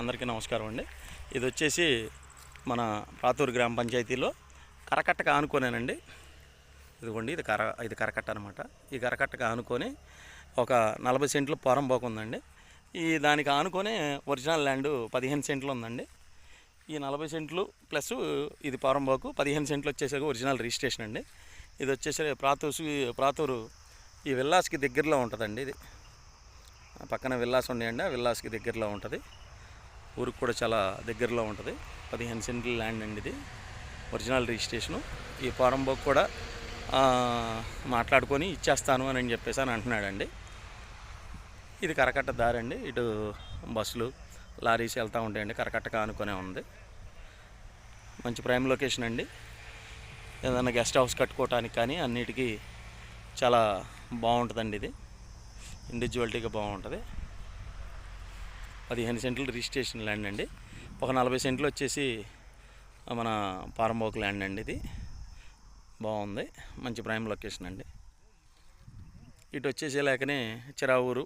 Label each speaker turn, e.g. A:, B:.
A: అందరికీ నమస్కారం అండి. ఇది వచ్చేసి మన ప్రాతూరు గ్రామ పంచాయతీలో కరకట్టకు ఆనుకోనేనండి. ఇదిగోండి ఇది కరకట్ట అనమాట. ఈ కరకట్టకు ఆనుకొని ఒక 40 సెంట్లు పోరంబోకు ఉందండి. దానికి ఆనుకొని ఒరిజినల్ ల్యాండ్ 15 సెంట్లు ఉందండి. ఈ 40 సెంట్లు ప్లస్ ఇది పోరంబోకు 15 సెంట్లు వచ్చేసరికి ఒరిజినల్ రిజిస్ట్రేషన్ అండి. ఇది వచ్చేసరి ప్రాతూరు ఈ విల్లాస్కి దగ్గరలో ఉంటుందండి. ఇది పక్కన విల్లాస్ ఉన్నాయండి. ఆ విల్లాస్కి దగ్గరలో ఉంటుంది. ఊరికి కూడా చాలా దగ్గరలో ఉంటుంది. 15 సెంట్ల ల్యాండ్ అండి. ఇది ఒరిజినల్ రిజిస్ట్రేషను. ఈ పోరంబోకు కూడా మాట్లాడుకొని ఇచ్చేస్తాను అని చెప్పేసి అంటున్నాడండి. ఇది కరకట్ట దారి అండి. ఇటు బస్సులు లారీస్ వెళ్తూ ఉంటాయండి. కరకట్టకు ఆనుకొనే ఉంది. మంచి ప్రైమ్ లొకేషన్ అండి. ఏదైనా గెస్ట్ హౌస్ కట్టుకోవటానికి కానీ అన్నిటికీ చాలా బాగుంటుందండి. ఇది ఇండివిజువాలిటీగా బాగుంటుంది. 15 సెంట్లు రిజిస్ట్రేషన్ ల్యాండ్ అండి. ఒక 40 సెంట్లు వచ్చేసి మన పోరంబోకు ల్యాండ్ అండి. ఇది బాగుంది. మంచి ప్రైమ్ లొకేషన్ అండి. ఇటు వచ్చేసి లేకనే చిరావూరు